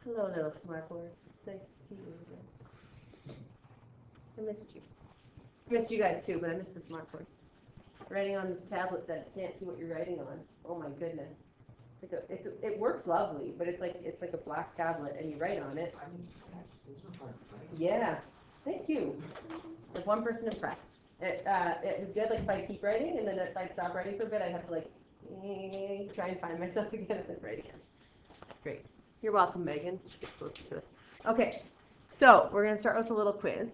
Hello, little smart board. It's nice to see you again. I missed you. I missed you guys too, but I missed the smart board. Writing on this tablet that I can't see what you're writing on. Oh my goodness. It works lovely, but it's like a black tablet, and you write on it. I mean, yes, those are hard to write. Yeah. Thank you. Like one person impressed. It was good. Like if I keep writing, and then if I stop writing for a bit, I'd have to like try and find myself again and then write again. That's great. You're welcome, Megan. She gets to listen to this. Okay, so we're going to start with a little quiz.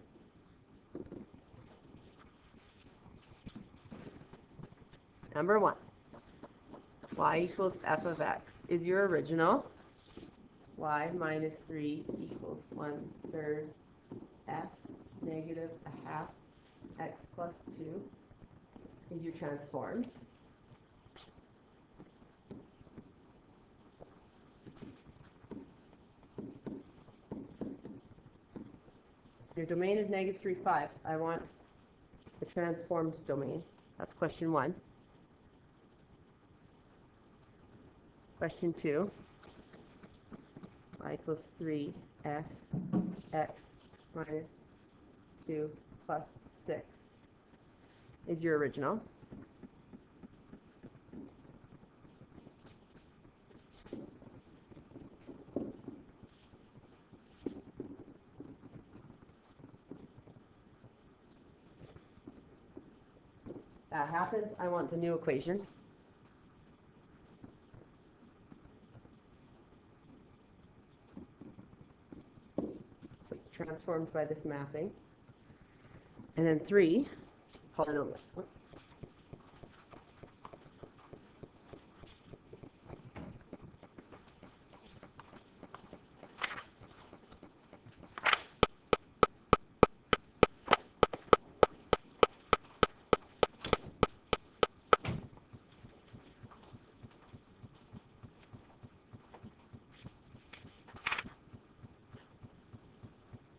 Number 1. Y equals f of x is your original. Y minus 3 equals 1/3 f negative a half x plus 2 is your transformed. Your domain is negative 3, 5. I want the transformed domain. That's question 1. Question 2. Y equals 3 f x minus 2 plus 6 is your original. That happens, I want the new equation. So it's transformed by this mapping. And then 3, polynomial. Whoops.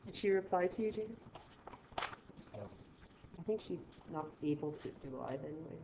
Did she reply to you, Jane? I think she's not able to do live anyways.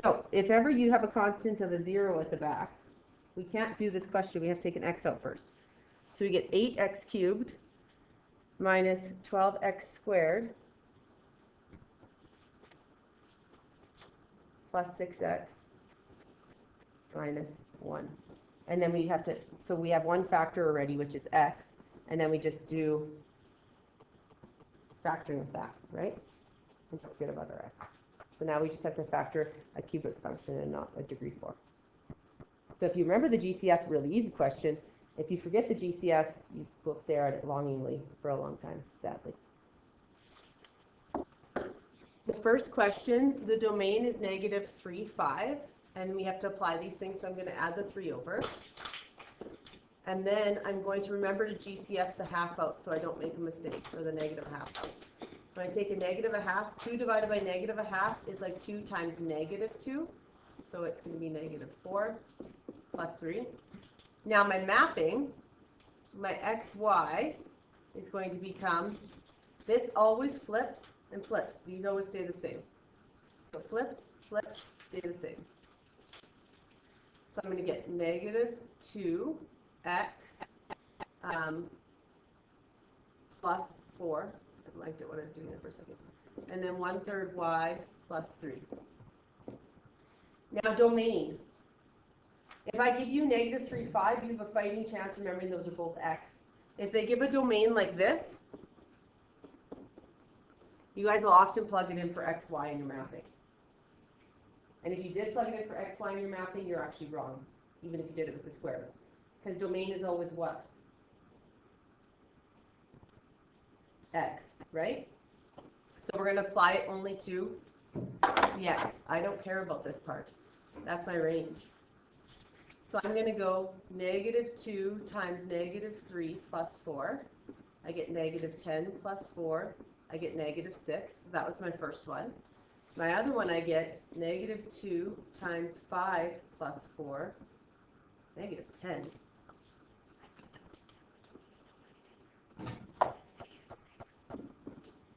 So if ever you have a constant of a 0 at the back, we can't do this question. We have to take an x out first. So we get 8x cubed minus 12x squared plus 6x minus 1. And then we have to, so we have one factor already, which is x, and then we just do factoring with that, right? And don't forget about our x. So now we just have to factor a cubic function and not a degree 4. So if you remember the GCF, really easy question. If you forget the GCF, you will stare at it longingly for a long time, sadly. The first question, the domain is negative 3, 5, and we have to apply these things, so I'm going to add the 3 over. And then I'm going to remember to GCF the half out so I don't make a mistake for the negative half out. When I take a negative a half, 2 divided by negative a half is like 2 times negative 2. So it's going to be negative 4 plus 3. Now my mapping, my xy is going to become, this always flips and flips. These always stay the same. So flips, flips, stay the same. So I'm going to get negative 2x plus 4. I liked it when I was doing it for a second. And then 1/3 y plus 3. Now domain. If I give you negative 3, 5, you have a fighting chance remembering those are both x. if they give a domain like this, you guys will often plug it in for x, y in your mapping. And if you did plug it in for x, y in your mapping, you're actually wrong, even if you did it with the squares. Because domain is always what? X, right? So we're going to apply it only to the x. I don't care about this part. That's my range. So I'm going to go -2 times -3 plus 4. I get -10 plus 4. I get -6. That was my first one. My other one I get -2 times 5 plus 4. -10.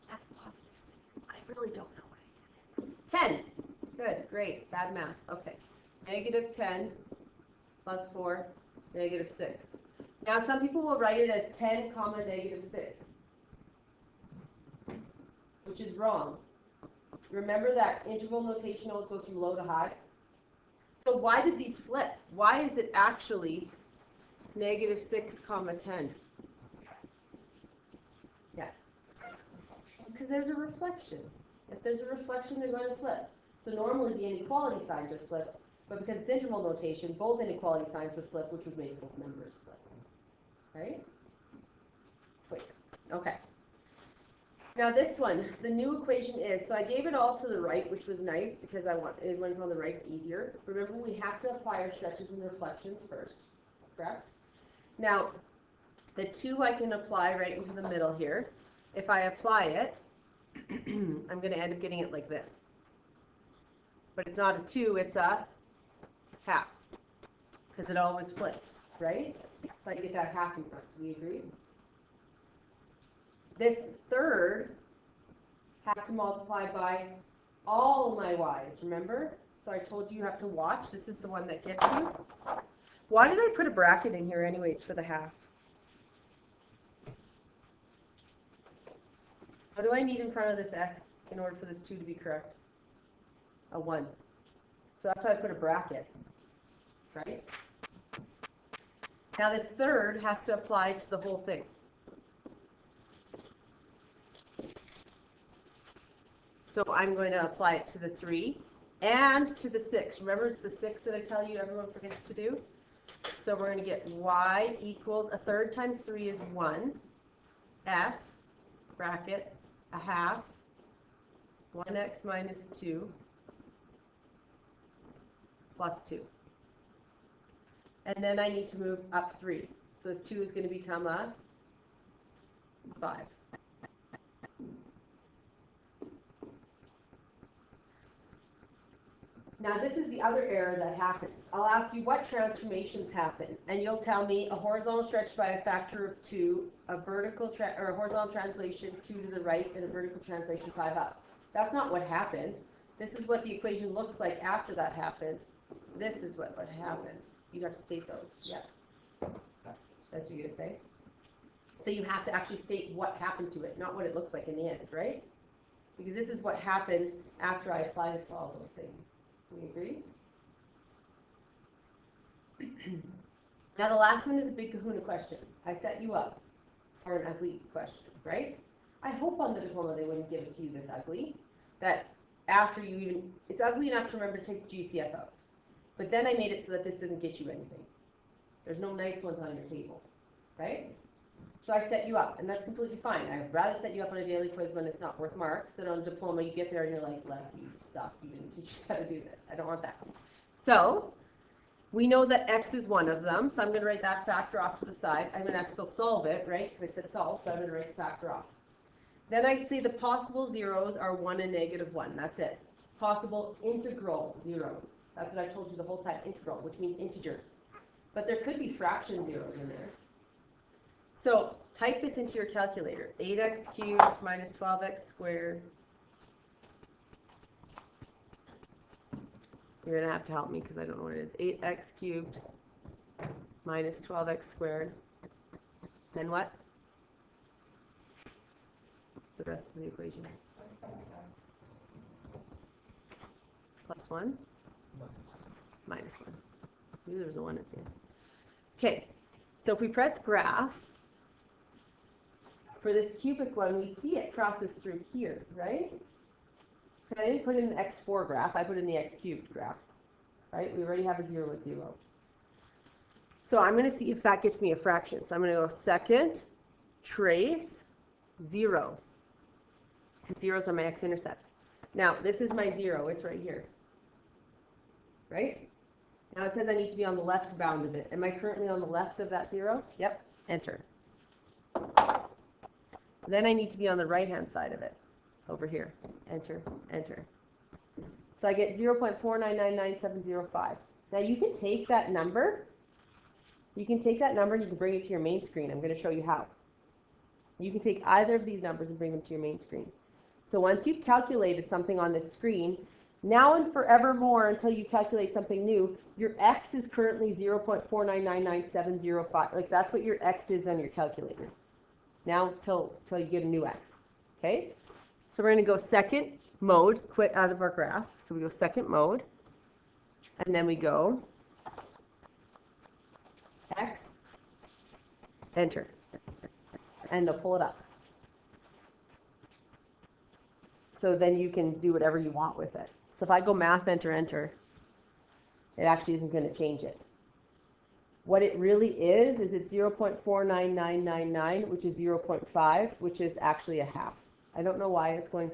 That's +6. I really don't know what I did. 10. Good, great. Bad math. Okay. -10 plus 4, -6. Now some people will write it as 10 comma -6, which is wrong. Remember that interval notation always goes from low to high? So why did these flip? Why is it actually -6 comma 10? Yeah. Because there's a reflection. If there's a reflection, they're going to flip. So normally the inequality sign just flips, but because it's interval notation, both inequality signs would flip, which would make both numbers flip. Right? Quick. Okay. Now this one, the new equation is, so I gave it all to the right, which was nice because I want it when it's on the right, it's easier. Remember, we have to apply our stretches and reflections first, correct? Now, the 2 I can apply right into the middle here. If I apply it, I'm going to end up getting it like this. But it's not a 2, it's a half, because it always flips, right? So I get that half in front. Do we agree? This third has to multiply by all my y's, remember? So I told you have to watch. This is the one that gets you. Why did I put a bracket in here anyways for the half? What do I need in front of this x in order for this 2 to be correct? A 1. So that's why I put a bracket, right? Now this third has to apply to the whole thing. So I'm going to apply it to the 3 and to the 6. Remember, it's the 6 that I tell you everyone forgets to do. So we're going to get y equals, a third times 3 is 1, f, bracket, a half, 1x minus 2, plus 2. And then I need to move up 3. So this 2 is going to become a 5. Now this is the other error that happens. I'll ask you what transformations happen, and you'll tell me a horizontal stretch by a factor of 2, a vertical or a horizontal translation 2 to the right, and a vertical translation 5 up. That's not what happened. This is what the equation looks like after that happened. This is what happened. You'd have to state those. Yeah. That's what you're going to say. So you have to actually state what happened to it, not what it looks like in the end, right? Because this is what happened after I applied it to all those things. We agree? Now the last one is a big kahuna question. I set you up for an ugly question, right? I hope on the diploma they wouldn't give it to you this ugly. That after you even, it's ugly enough to remember to take the GCF out. But then I made it so that this doesn't get you anything. There's no nice ones on your table, right? So I set you up, and that's completely fine. I'd rather set you up on a daily quiz when it's not worth marks than on a diploma. You get there and you're like, Lepp, you suck. You didn't teach us how to do this. I don't want that. So we know that x is one of them, so I'm going to write that factor off to the side. I'm going to have to still solve it, right? Because I said solve, so I'm going to write the factor off. Then I can say the possible zeros are 1 and -1. That's it. Possible integral zeros. That's what I told you the whole time, integral, which means integers. But there could be fraction zeros in there. So type this into your calculator. 8x cubed minus 12x squared. You're going to have to help me because I don't know what it is. 8x cubed minus 12x squared. And what? What's the rest of the equation? Plus 1? Minus 1. Maybe there was a 1 at the end. Okay, so if we press graph, for this cubic one, we see it crosses through here, right? I didn't put in the x4 graph, I put in the x cubed graph, right? We already have a 0 with 0. So I'm going to see if that gets me a fraction. So I'm going to go second, trace, 0. Zeros are my x-intercepts. Now, this is my 0. It's right here. Right? Now it says I need to be on the left bound of it. Am I currently on the left of that 0? Yep. Enter. Then I need to be on the right-hand side of it. So over here. Enter. Enter. So I get 0.4999705. Now you can take that number. You can take that number and you can bring it to your main screen. I'm going to show you how. You can take either of these numbers and bring them to your main screen. So once you've calculated something on this screen, now and forevermore until you calculate something new, your x is currently 0.4999705. Like that's what your x is on your calculator. Now till you get a new x. Okay? So we're going to go second mode, quit out of our graph. So we go second mode, and then we go x, enter, and they'll pull it up. So then you can do whatever you want with it. So if I go math, enter, enter, it actually isn't going to change it. What it really is it's 0.49999, which is 0.5, which is actually a half. I don't know why it's going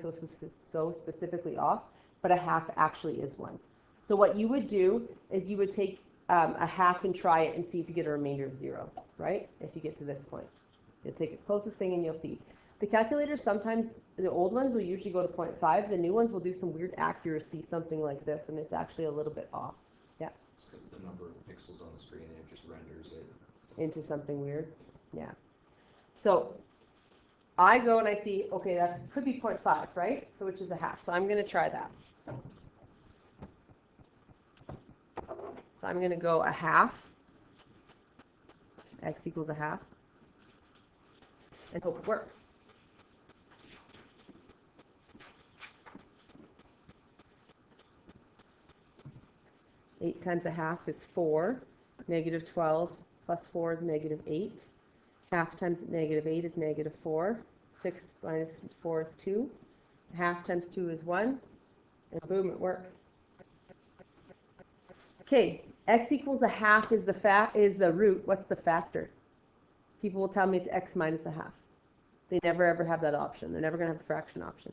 so specifically off, but a half actually is one. So what you would do is you would take a half and try it and see if you get a remainder of 0, right? If you get to this point. You'll take its closest thing and you'll see. The calculators sometimes, the old ones will usually go to 0.5. The new ones will do some weird accuracy, something like this, and it's actually a little bit off. Yeah? It's because the number of pixels on the screen, it just renders it into something weird. Yeah. So I go and I see, okay, that could be 0.5, right? So which is a half. So I'm going to try that. So I'm going to go a half. X equals a half. And hope it works. Eight times a half is 4. Negative 12 plus 4 is negative 8. Half times negative 8 is negative 4. 6 minus 4 is 2. Half times 2 is 1. And boom, it works. Okay, x equals a half is the root. What's the factor? People will tell me it's x minus a half. They never ever have that option. They're never going to have a fraction option.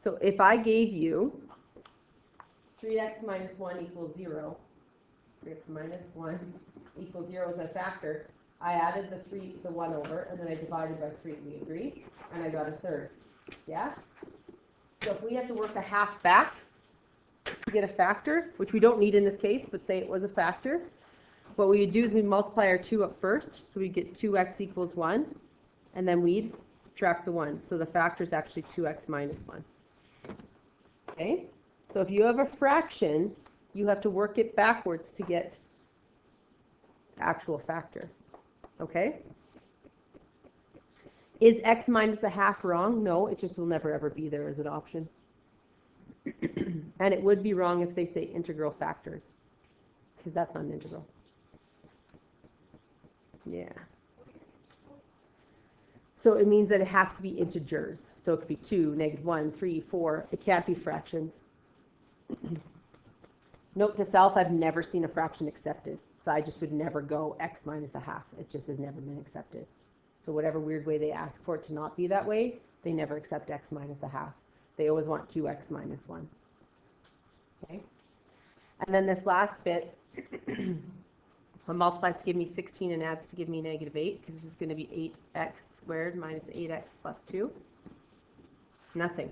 So if I gave you 3x minus 1 equals 0, 3x minus 1 equals 0 as a factor, I added the 1 over, and then I divided by 3. We agree? And I got a third. Yeah? So if we have to work a half back to get a factor, which we don't need in this case, but say it was a factor, what we would do is we multiply our 2 up first, so we get 2x equals 1, and then we'd subtract the 1. So the factor is actually 2x minus 1. Okay? So if you have a fraction, you have to work it backwards to get the actual factor. Okay? Is x minus a half wrong? No, it just will never ever be there as an option. And it would be wrong if they say integral factors, because that's not an integral. Yeah. So it means that it has to be integers. So it could be 2, negative 1, 3, 4. It can't be fractions. Note to self, I've never seen a fraction accepted. So I just would never go x minus a half. It just has never been accepted. So whatever weird way they ask for it to not be that way, they never accept x minus a half. They always want 2x minus 1. Okay? And then this last bit, multiplies to give me 16 and adds to give me negative 8, because this is going to be 8x squared minus 8x plus 2. Nothing.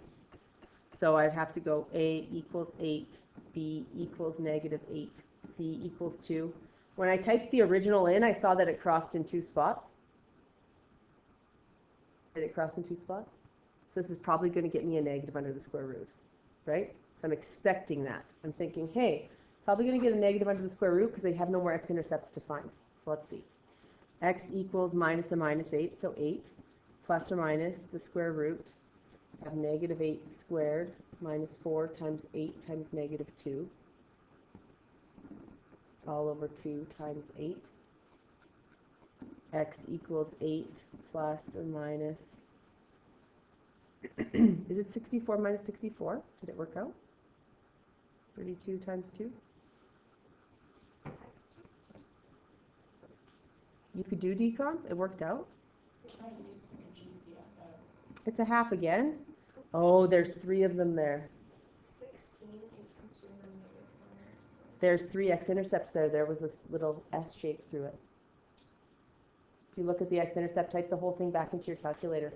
So I'd have to go a equals 8, b equals negative 8, c equals 2. When I typed the original in, I saw that it crossed in 2 spots. Did it cross in 2 spots? So this is probably going to get me a negative under the square root, right? So I'm expecting that. I'm thinking, hey, probably going to get a negative under the square root because they have no more x-intercepts to find. So let's see. X equals minus a minus 8, so 8, plus or minus the square root of negative 8 squared minus 4 times 8 times negative 2, all over 2 times 8. x equals 8 plus or minus. Is it 64 minus 64? Did it work out? 32 times 2? You could do decom? It worked out? It's a half again? Oh, there's 3 of them there. 16 equals to There's 3 x-intercepts there. There was this little S shape through it. If you look at the x-intercept, type the whole thing back into your calculator.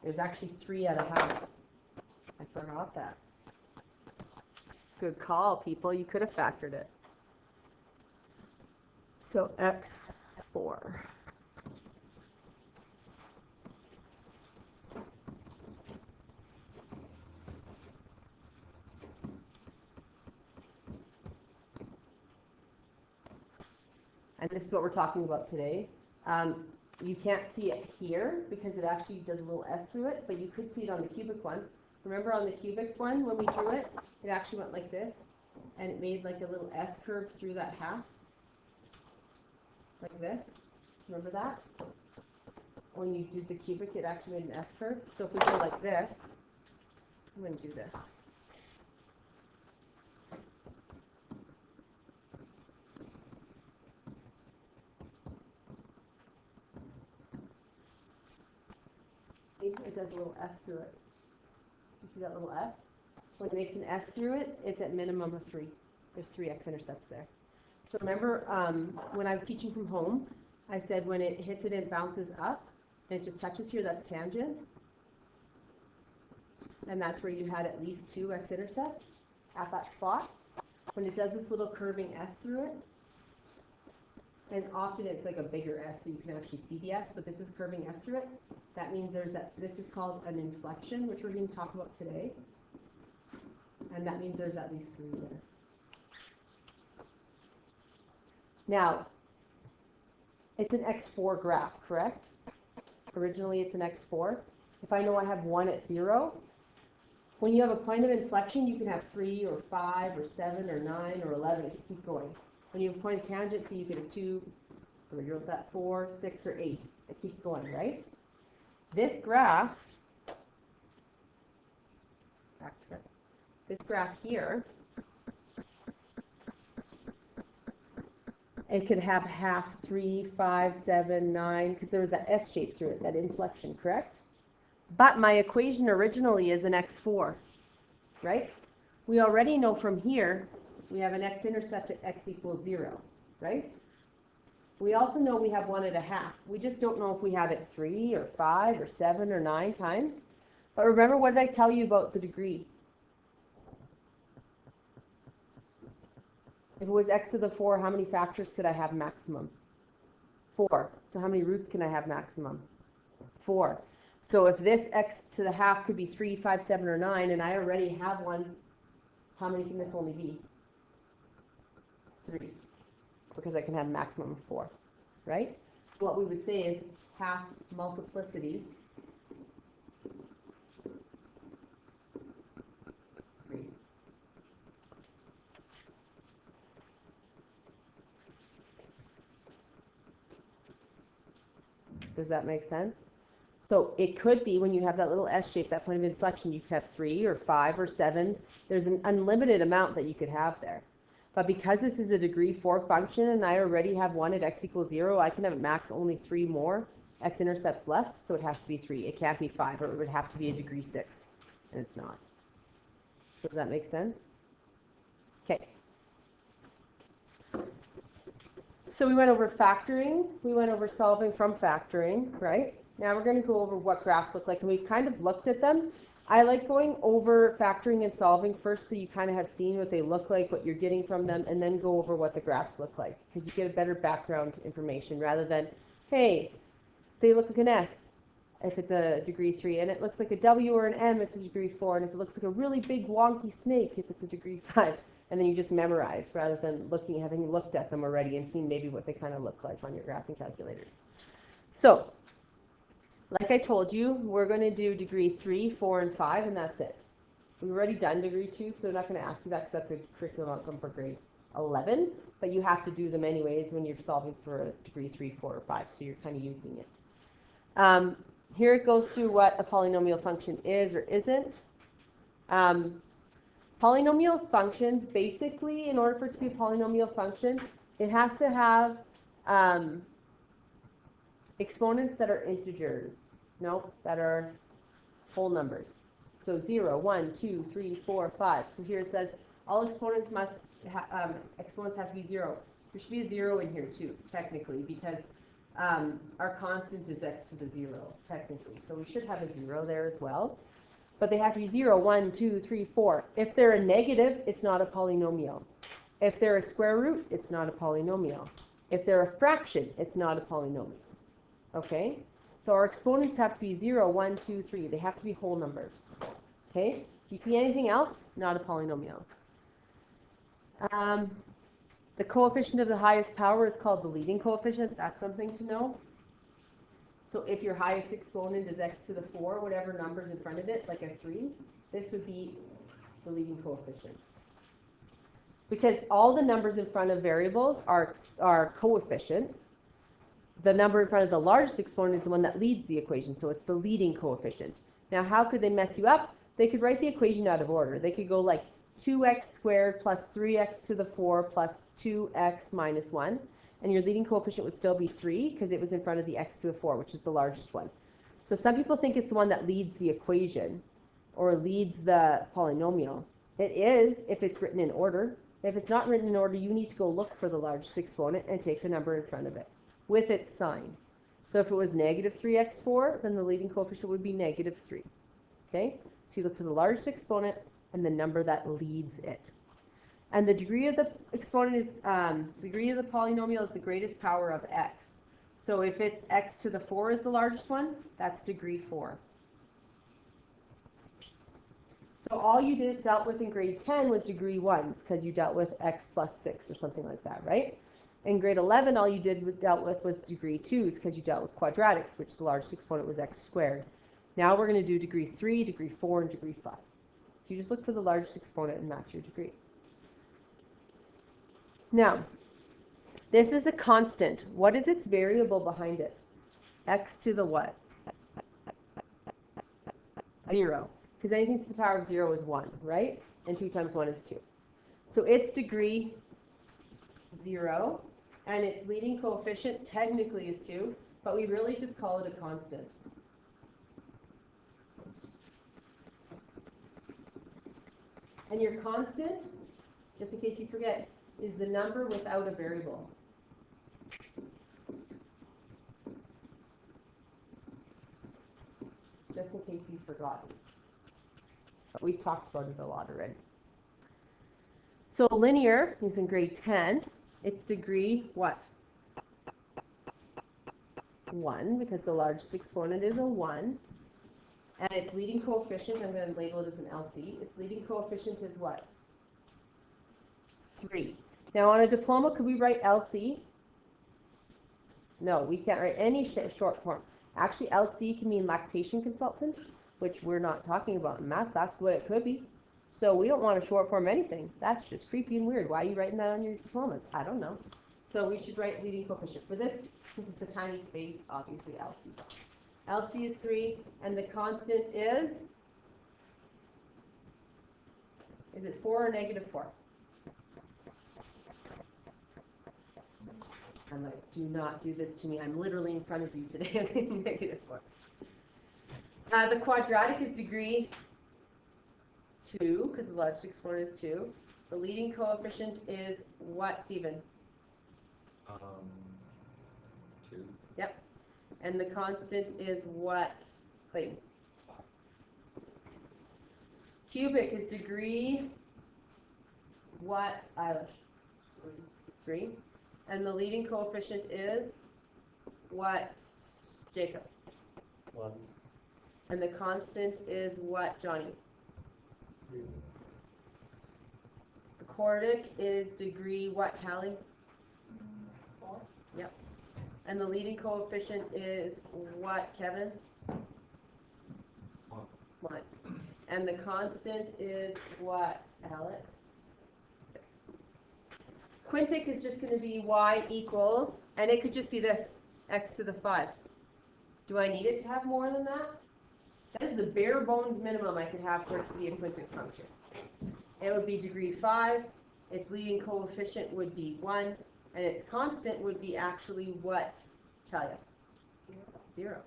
There's actually 3 out of half. I forgot that. Good call, people. You could have factored it. So x4. And this is what we're talking about today. You can't see it here because it actually does a little S through it, but you could see it on the cubic one. Remember on the cubic one, when we drew it, it actually went like this, and it made like a little S curve through that half. Like this. Remember that? When you did the cubic, it actually made an S curve. So if we go like this, I'm going to do this. See, it does a little S through it. You see that little S? When it makes an S through it, it's at minimum of 3. There's 3 x-intercepts there. So remember, when I was teaching from home, I said when it hits it, it bounces up, and it just touches here, that's tangent. And that's where you had at least 2 x-intercepts at that spot. When it does this little curving S through it, and often it's like a bigger S, so you can actually see the S, but this is curving S through it. That means this is called an inflection, which we're going to talk about today. And that means there's at least 3 there. Now, it's an x4 graph, correct? Originally, it's an x4. If I know I have 1 at 0, when you have a point of inflection, you can have 3 or 5 or 7 or 9 or 11. It can keep going. When you have a point of tangent, so you get a 2, or you're at 4, 6, or 8. It keeps going, right? This graph, this graph here, it could have half, 3, 5, 7, 9, because there was that S shape through it, that inflection, correct? But my equation originally is an x4, right? We already know from here, we have an x-intercept at x equals 0, right? We also know we have 1 at a half. We just don't know if we have it 3 or 5 or 7 or 9 times. But remember, what did I tell you about the degree? If it was x to the 4, how many factors could I have maximum? 4. So how many roots can I have maximum? 4. So if this x to the half could be 3, 5, 7, or 9, and I already have 1, how many can this only be? 3. Because I can have maximum of 4, right? So what we would say is half multiplicity 3. Does that make sense? So it could be when you have that little S shape, that point of inflection, you could have 3 or 5 or 7. There's an unlimited amount that you could have there. But because this is a degree 4 function and I already have 1 at x equals 0, I can have max only 3 more x-intercepts left, so it has to be 3. It can't be 5, or it would have to be a degree 6, and it's not. Does that make sense? Okay. So we went over factoring. We went over solving from factoring, right? Now we're going to go over what graphs look like, and we've kind of looked at them. I like going over factoring and solving first so you kind of have seen what they look like, what you're getting from them, and then go over what the graphs look like, because you get a better background information rather than, hey, they look like an S if it's a degree 3, and it looks like a W or an M, it's a degree 4, and if it looks like a really big wonky snake, if it's a degree 5, and then you just memorize rather than having looked at them already and seen maybe what they kind of look like on your graphing calculators. So, like I told you, we're going to do degree 3, 4, and 5, and that's it. We've already done degree 2, so I'm not going to ask you that because that's a curriculum outcome for grade 11, but you have to do them anyways when you're solving for a degree 3, 4, or 5, so you're kind of using it. Here it goes through what a polynomial function is or isn't. Polynomial functions, basically, in order for it to be a polynomial function, it has to have exponents that are integers. No, that are whole numbers. So 0, 1, 2, 3, 4, 5. So here it says all exponents exponents have to be 0. There should be a 0 in here too, technically, because our constant is x to the 0, technically. So we should have a 0 there as well. But they have to be 0, 1, 2, 3, 4. If they're a negative, it's not a polynomial. If they're a square root, it's not a polynomial. If they're a fraction, it's not a polynomial. Okay? So our exponents have to be 0, 1, 2, 3. They have to be whole numbers. Okay? Do you see anything else? Not a polynomial. The coefficient of the highest power is called the leading coefficient. That's something to know. So if your highest exponent is x to the 4, whatever number's in front of it, like a 3, this would be the leading coefficient. Because all the numbers in front of variables are coefficients. The number in front of the largest exponent is the one that leads the equation, so it's the leading coefficient. Now, how could they mess you up? They could write the equation out of order. They could go like 2x squared plus 3x to the 4 plus 2x minus 1. And your leading coefficient would still be 3 because it was in front of the x to the 4, which is the largest one. So some people think it's the one that leads the equation or leads the polynomial. It is if it's written in order. If it's not written in order, you need to go look for the largest exponent and take the number in front of it with its sign. So if it was negative 3x4, then the leading coefficient would be negative 3. Okay? So you look for the largest exponent and the number that leads it. And the degree of the exponent is, degree of the polynomial is the greatest power of x. So if it's x to the 4 is the largest one, that's degree 4. So all you dealt with in grade 10 was degree 1s, because you dealt with x plus 6 or something like that, right? In grade 11, all you dealt with was degree 2s, because you dealt with quadratics, which the largest exponent was x squared. Now we're going to do degree 3, degree 4, and degree 5. So you just look for the largest exponent, and that's your degree. Now, this is a constant. What is its variable behind it? X to the what? 0. Because anything to the power of 0 is 1, right? And 2 times 1 is 2. So its degree 0, and its leading coefficient technically is 2, but we really just call it a constant. And your constant, just in case you forget, is the number without a variable. Just in case you forgot. But we've talked about it a lot already. So linear is in grade 10. Its degree, what? 1, because the largest exponent is a 1. And its leading coefficient, I'm going to label it as an LC. Its leading coefficient is what? 3. Now on a diploma, could we write LC? No, we can't write any short form. Actually, LC can mean lactation consultant, which we're not talking about in math class, but it could be. So we don't want to short form anything. That's just creepy and weird. Why are you writing that on your diplomas? I don't know. So we should write leading coefficient. For this, since it's a tiny space, obviously LC. LC is 3, and the constant is it 4 or negative 4? I'm like, do not do this to me. I'm literally in front of you today. I'm negative 4. The quadratic is degree 2, because the largest exponent is 2. The leading coefficient is what, Stephen? 2. Yep. And the constant is what, Clayton? Cubic is degree what, Eilish? 3. And the leading coefficient is what, Jacob? 1. And the constant is what, Johnny? 3. The quartic is degree what, Hallie? 4. Yep. And the leading coefficient is what, Kevin? 1. And the constant is what, Alex? 6. Quintic is just going to be y equals, and it could just be this, x to the 5. Do I need it to have more than that? That is the bare bones minimum I could have for it to be a quintic function. It would be degree 5, its leading coefficient would be 1, and its constant would be actually what, Talia? 0.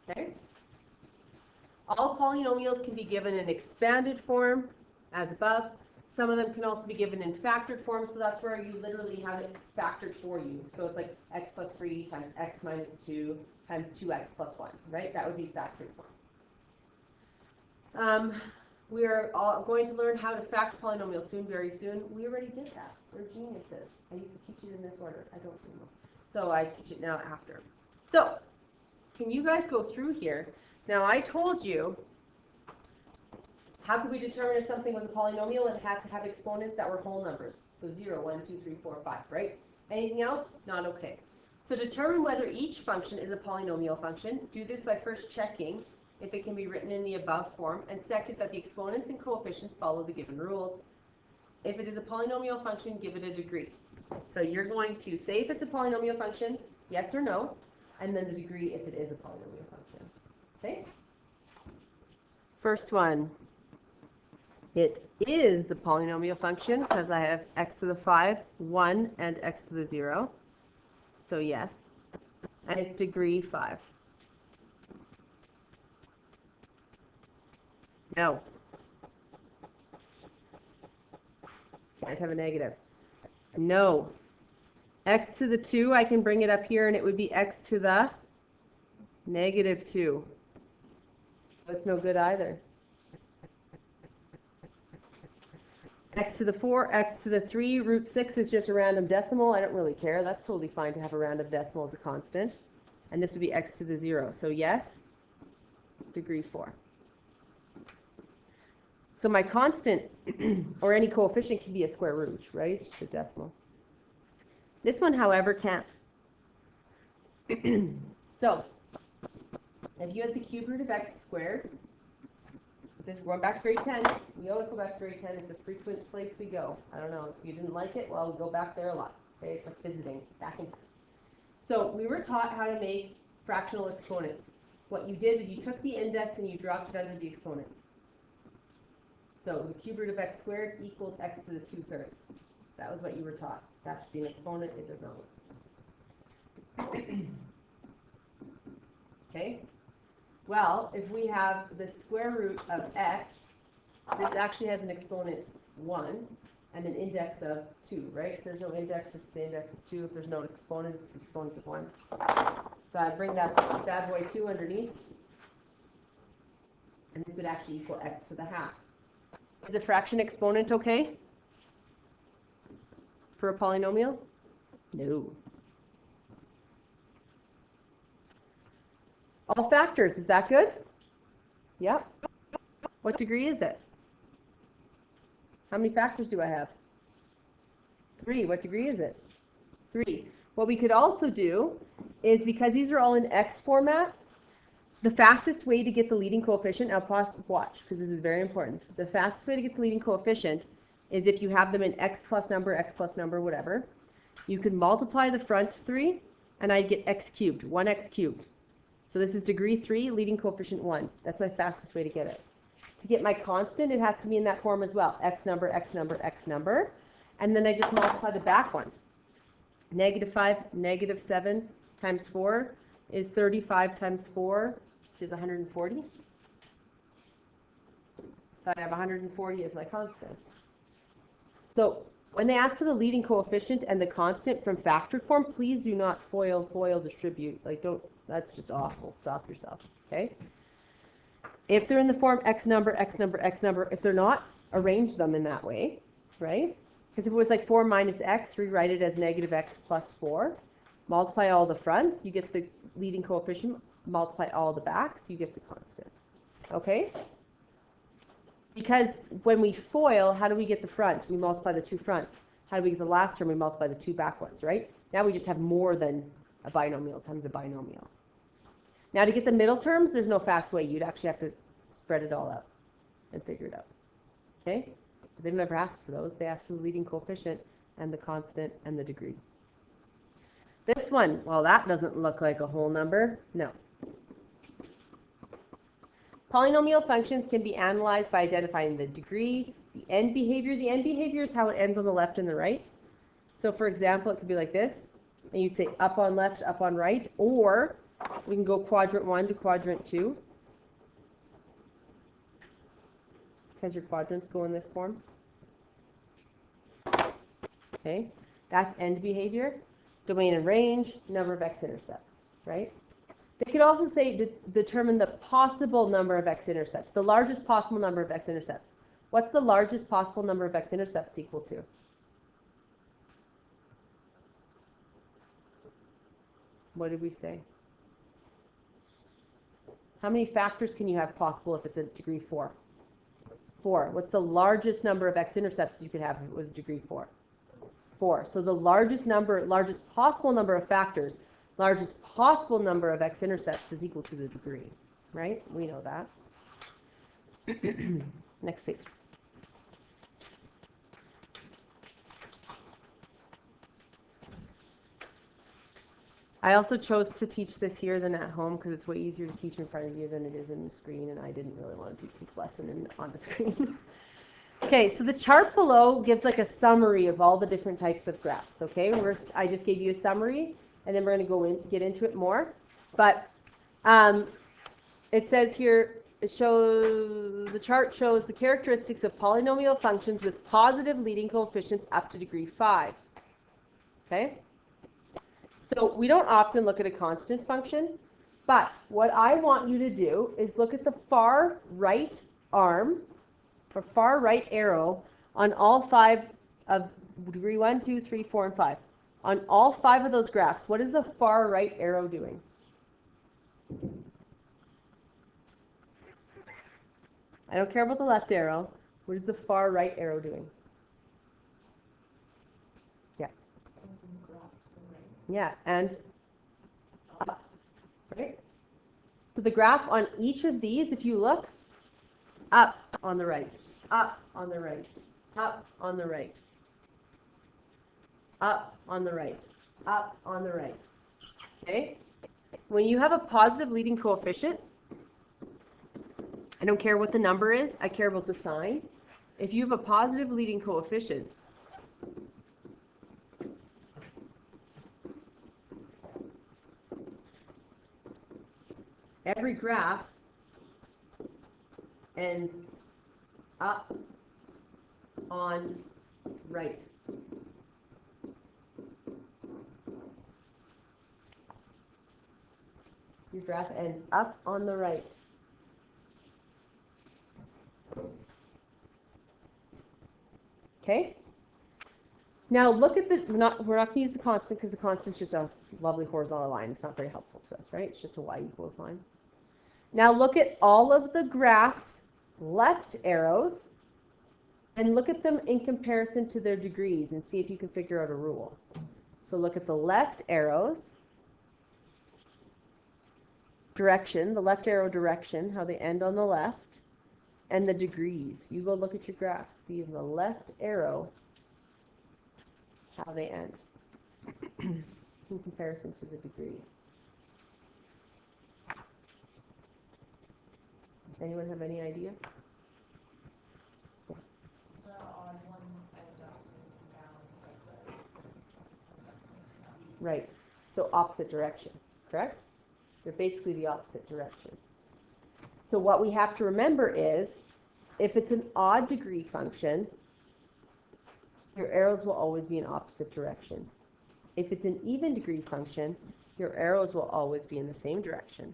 Okay? All polynomials can be given in expanded form, as above. Some of them can also be given in factored form, so that's where you literally have it factored for you. So it's like x plus 3 times x minus 2 times 2x plus 1, right? That would be factored form. We are all going to learn how to factor polynomials soon, very soon. We already did that. We're geniuses. I used to teach it in this order. I don't anymore. So I teach it now after. So, can you guys go through here? Now, I told you, how could we determine if something was a polynomial? It had to have exponents that were whole numbers. So 0, 1, 2, 3, 4, 5, right? Anything else? Not okay. So determine whether each function is a polynomial function. Do this by first checking if it can be written in the above form, and second, that the exponents and coefficients follow the given rules. If it is a polynomial function, give it a degree. So you're going to say if it's a polynomial function, yes or no, and then the degree if it is a polynomial function. Okay? First one. It is a polynomial function because I have x to the 5, 1, and x to the 0. So yes. And it's degree 5. No. Can't have a negative. No. X to the 2, I can bring it up here and it would be x to the negative 2. That's no good either. X to the 4, x to the 3, root 6 is just a random decimal. I don't really care. That's totally fine to have a random decimal as a constant. And this would be x to the 0. So yes, degree 4. So my constant, or any coefficient, can be a square root, right? It's a decimal. This one, however, can't. So, if you had the cube root of x squared, this going back to grade 10, we always go back to grade 10. It's a frequent place we go. I don't know, if you didn't like it, well, we go back there a lot. Okay, it's like visiting, back in time. So, we were taught how to make fractional exponents. What you did is you took the index and you dropped it under the exponent. So the cube root of x squared equals x to the 2/3. That was what you were taught. That should be an exponent. It does not work. Okay? Well, if we have the square root of x, this actually has an exponent 1 and an index of 2, right? If there's no index, it's the index of 2. If there's no exponent, it's the exponent of 1. So I'd bring that bad boy 2 underneath. And this would actually equal x to the half. Is a fraction exponent okay for a polynomial? No. All factors, is that good? Yep. What degree is it? How many factors do I have? 3. What degree is it? 3. What we could also do is, because these are all in x format, the fastest way to get the leading coefficient, now pause, watch, because this is very important. The fastest way to get the leading coefficient is if you have them in x plus number, whatever. You can multiply the front 3, and I get x cubed, 1x cubed. So this is degree 3, leading coefficient 1. That's my fastest way to get it. To get my constant, it has to be in that form as well. X number, x number, x number. And then I just multiply the back ones. -5, -7 times 4 is 35 times 4, which is 140. So I have 140 as my constant. So when they ask for the leading coefficient and the constant from factored form, please do not FOIL distribute. Like, don't, that's just awful. Stop yourself, okay? If they're in the form x number, x number, x number, if they're not, arrange them in that way, right? Because if it was like 4 minus x, rewrite it as -x plus 4. Multiply all the fronts, you get the leading coefficient. Multiply all the backs, you get the constant. Okay? Because when we FOIL, how do we get the front? We multiply the 2 fronts. How do we get the last term? We multiply the 2 back ones, right? Now we just have more than a binomial times a binomial. Now to get the middle terms, there's no fast way. You'd actually have to spread it all out and figure it out. Okay? They've never asked for those. They asked for the leading coefficient and the constant and the degree. This one, well, that doesn't look like a whole number. No. Polynomial functions can be analyzed by identifying the degree, the end behavior. The end behavior is how it ends on the left and the right. So for example, it could be like this. And you'd say up on left, up on right. Or we can go quadrant 1 to quadrant 2. Because your quadrants go in this form. Okay, that's end behavior. Domain and range, number of x-intercepts, right? They could also say determine the possible number of x-intercepts, the largest possible number of x-intercepts. What's the largest possible number of x-intercepts equal to? What did we say? How many factors can you have possible if it's a degree 4? 4. What's the largest number of x-intercepts you could have if it was degree 4? 4. So the largest possible number of factors, largest possible number of x-intercepts is equal to the degree, right? We know that. Next page. I also chose to teach this here than at home because it's way easier to teach in front of you than it is in the screen, and I didn't really want to teach this lesson on the screen. Okay, so the chart below gives like a summary of all the different types of graphs, okay? I just gave you a summary, and then we're going to get into it more. But it says here, the chart shows the characteristics of polynomial functions with positive leading coefficients up to degree 5, okay? So we don't often look at a constant function, but what I want you to do is look at the far right arm, or far right arrow, on all 5 of degree 1, 2, 3, 4, and 5. On all 5 of those graphs, what is the far right arrow doing? I don't care about the left arrow. What is the far right arrow doing? Yeah. Yeah, and up, right? So the graph on each of these, if you look, up on the right, up on the right, up on the right, up on the right, up on the right. Okay? When you have a positive leading coefficient, I don't care what the number is, I care about the sign. If you have a positive leading coefficient, every graph ends up on right. Your graph ends up on the right. Okay? Now look at the, we're not going to use the constant because the constant's just a lovely horizontal line. It's not very helpful to us, right? It's just a y equals line. Now look at all of the graphs' left arrows and look at them in comparison to their degrees and see if you can figure out a rule. So look at the left arrows, direction, the left arrow direction, how they end on the left, and the degrees. You go look at your graphs, see the left arrow, how they end in comparison to the degrees. Anyone have any idea? The odd ones end up down like the Right. So opposite direction, correct? They're basically the opposite direction. So what we have to remember is, if it's an odd degree function, your arrows will always be in opposite directions. If it's an even degree function, your arrows will always be in the same direction.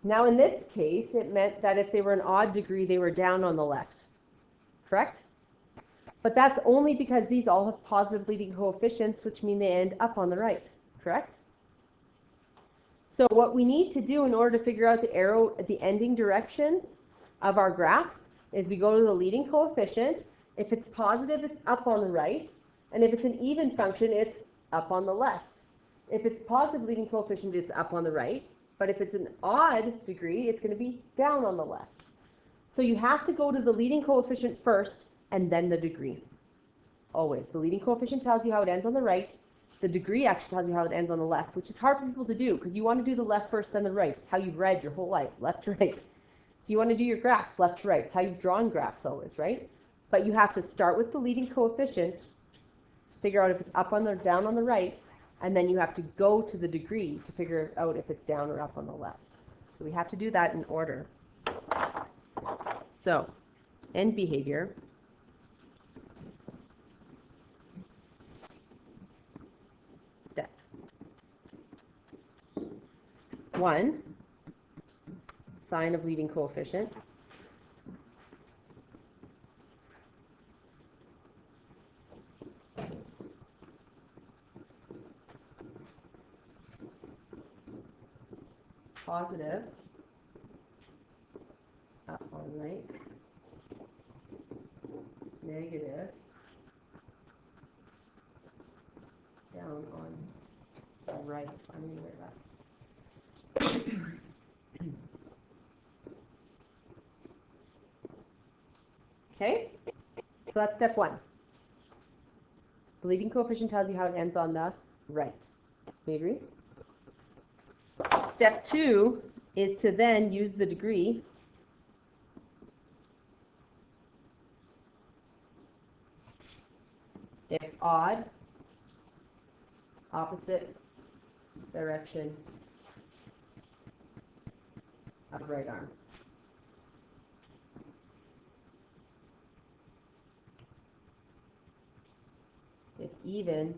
Now in this case, it meant that if they were an odd degree, they were down on the left, correct? But that's only because these all have positive leading coefficients, which mean they end up on the right, correct? So what we need to do in order to figure out the arrow at the ending direction of our graphs is we go to the leading coefficient. If it's positive, it's up on the right. And if it's an even function, it's up on the left. If it's positive leading coefficient, it's up on the right. But if it's an odd degree, it's going to be down on the left. So you have to go to the leading coefficient first and then the degree. Always. The leading coefficient tells you how it ends on the right. The degree actually tells you how it ends on the left, which is hard for people to do because you want to do the left first, then the right. It's how you've read your whole life, left to right. So you want to do your graphs left to right. It's how you've drawn graphs always, right? But you have to start with the leading coefficient to figure out if it's up on the down on the right, and then you have to go to the degree to figure out if it's down or up on the left. So we have to do that in order. So, end behavior. Steps. 1, sign of leading coefficient. Positive, up on right. Negative, down on the right. I'm going to write that. Okay, so that's step 1. The leading coefficient tells you how it ends on the right. We agree? Step 2 is to then use the degree if odd, opposite direction of right arm. If even,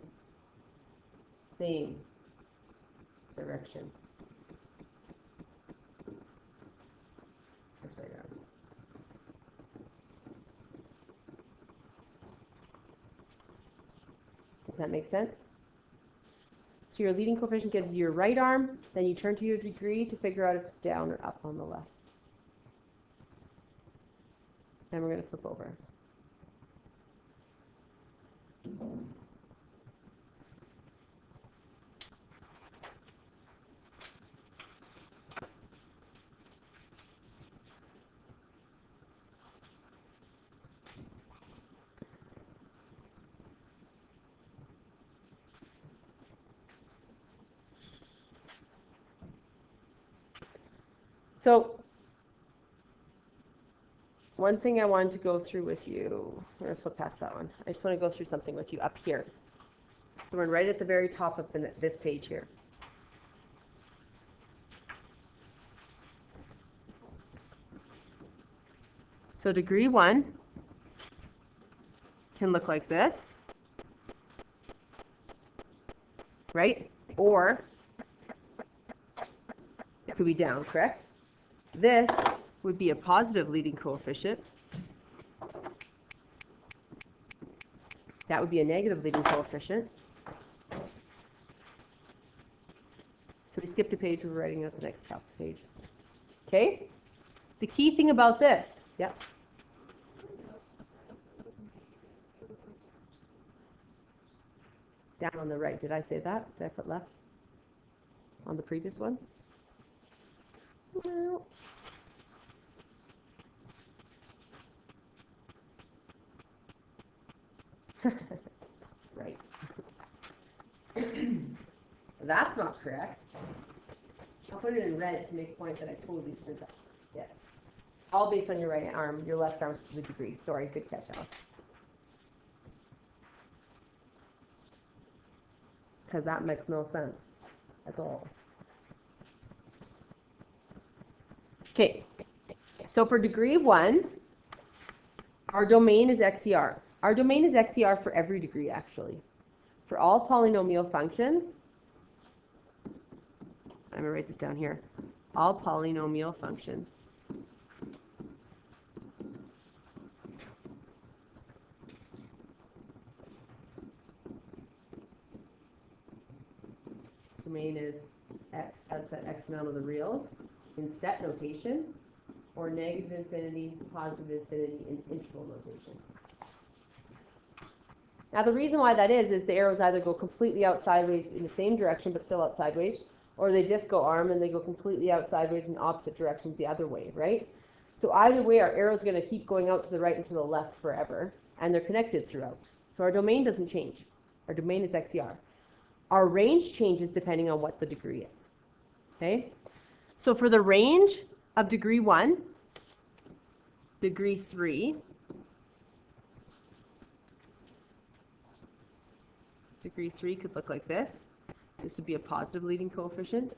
same direction. That's right arm. Does that make sense? So your leading coefficient gives you your right arm, then you turn to your degree to figure out if it's down or up on the left. Then we're going to flip over. So one thing I wanted to go through with you, I'm going to flip past that one. I just want to go through something with you up here. So we're right at the very top of this page here. So degree 1 can look like this, right? Or it could be down, correct? This would be a positive leading coefficient. That would be a negative leading coefficient. So we skipped a page, we're writing out the next top page. Okay? The key thing about this, yep. Down on the right, did I say that? Did I put left on the previous one? Well. Right. That's not correct. I'll put it in red to make a point that I totally screwed up. Yes. All based on your right arm. Your left arm's the degree. Sorry, good catch, Alex. Because that makes no sense at all. Okay. So for degree 1, our domain is XER. Our domain is XER for every degree, actually. For all polynomial functions, I'm going to write this down here. all polynomial functions. Domain is x such that x amount of the reals in set notation, or negative infinity, positive infinity in interval notation. Now the reason why that is the arrows either go completely out sideways in the same direction but still out sideways, or they disco arm and they go completely out sideways in opposite directions the other way, right? So either way, our arrow's going to keep going out to the right and to the left forever, and they're connected throughout. So our domain doesn't change. Our domain is XER. Our range changes depending on what the degree is. Okay? So for the range of degree 1, degree 3, degree 3 could look like this. This would be a positive leading coefficient.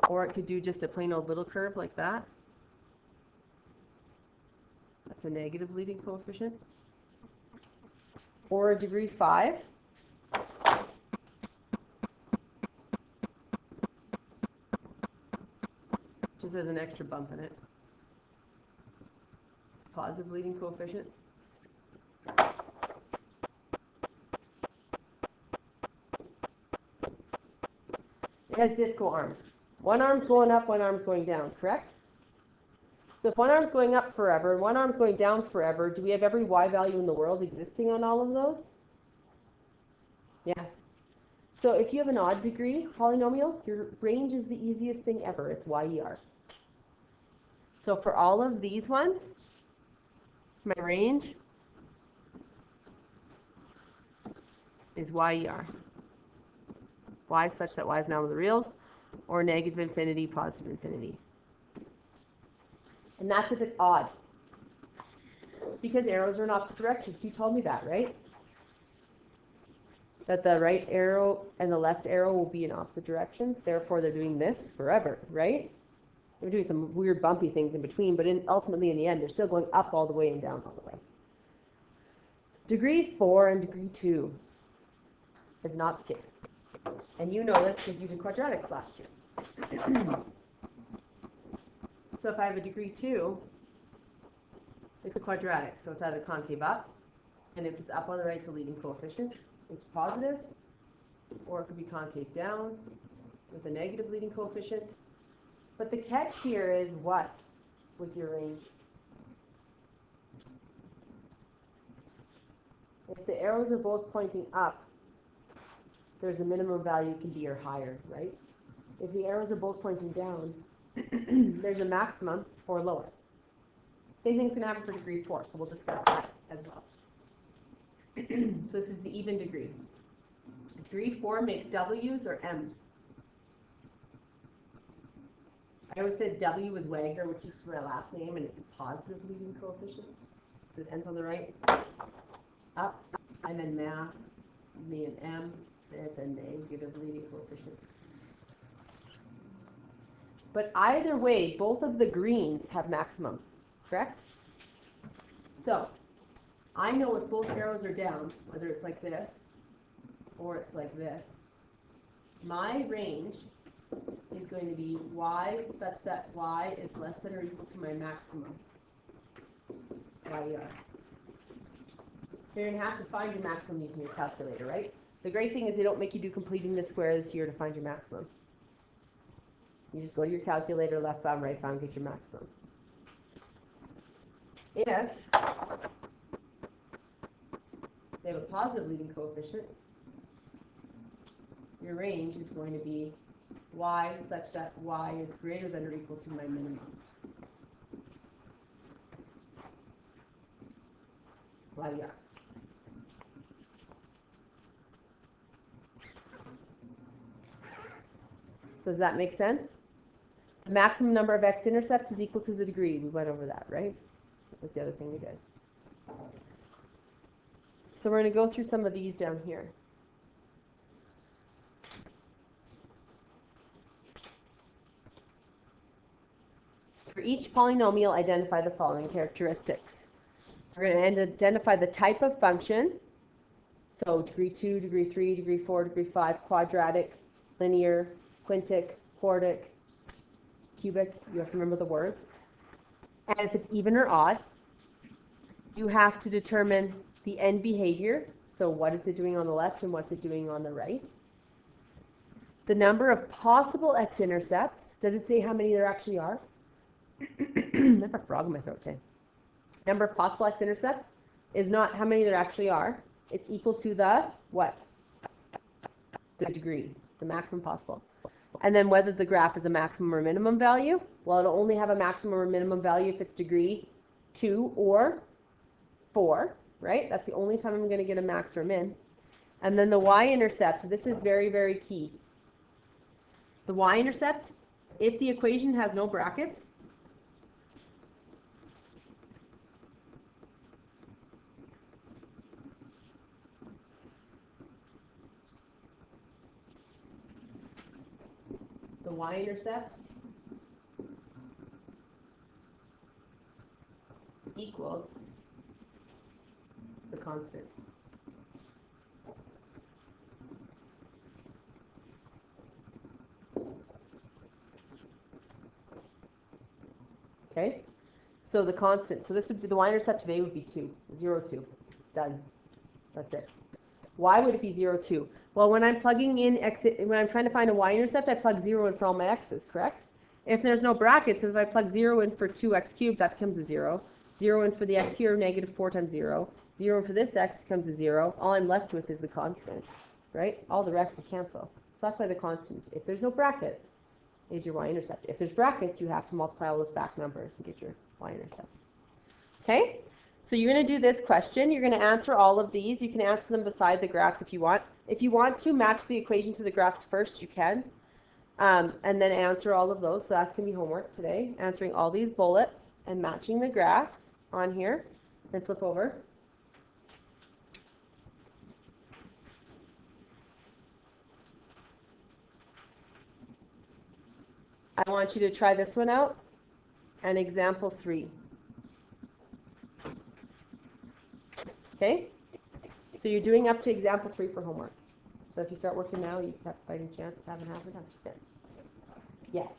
Or it could do just a plain old little curve like that. That's a negative leading coefficient. Or a degree 5. Just has an extra bump in it. It's a positive leading coefficient. It has disco arms. One arm's going up, one arm's going down, correct? So if one arm's going up forever and one arm's going down forever, do we have every y value in the world existing on all of those? Yeah. So if you have an odd degree polynomial, your range is the easiest thing ever. It's YER. So for all of these ones, my range is YER. Y such that y is now with the reals, or negative infinity, positive infinity. And that's if it's odd. Because arrows are in opposite directions. You told me that, right? That the right arrow and the left arrow will be in opposite directions. Therefore, they're doing this forever, right? They're doing some weird bumpy things in between, but ultimately in the end, they're still going up all the way and down all the way. Degree 4 and degree 2 is not the case. And you know this because you did quadratics last year. So if I have a degree 2, it's a quadratic, so it's either concave up, and if it's up on the right, it's a leading coefficient. It's positive, or it could be concave down with a negative leading coefficient. But the catch here is what with your range? If the arrows are both pointing up, there's a minimum value can be or higher, right? If the arrows are both pointing down, there's a maximum or lower. Same thing's going to happen for degree 4, so we'll discuss that as well. So this is the even degree. Degree 4 makes W's or M's. I always said W is Wagner, which is my last name, and it's a positive leading coefficient. So it ends on the right. Up, and then math, me and M, it's a negative leading coefficient. But either way, both of the greens have maximums, correct? So, I know if both arrows are down, whether it's like this, or it's like this, my range is going to be y such that y is less than or equal to my maximum, YER. So you're going to have to find your maximum using your calculator, right? The great thing is they don't make you do completing the square this year to find your maximum. You just go to your calculator, left bound, right bound, get your maximum. If they have a positive leading coefficient, your range is going to be y such that y is greater than or equal to my minimum. YER. So does that make sense? The maximum number of x-intercepts is equal to the degree. We went over that, right? That was the other thing we did. So we're going to go through some of these down here. For each polynomial, identify the following characteristics. We're going to identify the type of function. So degree 2, degree 3, degree 4, degree 5, quadratic, linear, quintic, quartic, cubic, you have to remember the words. And if it's even or odd, you have to determine the end behavior. So what is it doing on the left and what's it doing on the right? The number of possible x-intercepts. Does it say how many there actually are? I have a frog in my throat today. Number of possible x-intercepts is not how many there actually are. It's equal to the what? The degree, the maximum possible. And then whether the graph is a maximum or minimum value. Well, it'll only have a maximum or minimum value if it's degree 2 or 4, right? That's the only time I'm going to get a max or min. And then the y-intercept, this is very, very key. The y-intercept, if the equation has no brackets, the y-intercept equals the constant. Okay? So the constant, so this would be, the y-intercept of A would be 2, 0, 2. Done. That's it. Why would it be 0, 2? Well, when I'm plugging in x, when I'm trying to find a y-intercept, I plug 0 in for all my x's, correct? If there's no brackets, if I plug 0 in for 2x cubed, that becomes a 0. 0 in for the x here, negative 4 times 0. 0 in for this x becomes a 0. All I'm left with is the constant, right? All the rest will cancel. So that's why the constant, if there's no brackets, is your y-intercept. If there's brackets, you have to multiply all those back numbers and get your y-intercept. Okay? So you're going to do this question. You're going to answer all of these. You can answer them beside the graphs if you want. If you want to match the equation to the graphs first, you can. And then answer all of those. So that's going to be homework today. Answering all these bullets and matching the graphs on here. And flip over. I want you to try this one out. And example 3. Okay? So you're doing up to example 3 for homework. So if you start working now, you have a fighting chance of having half the time. Yes.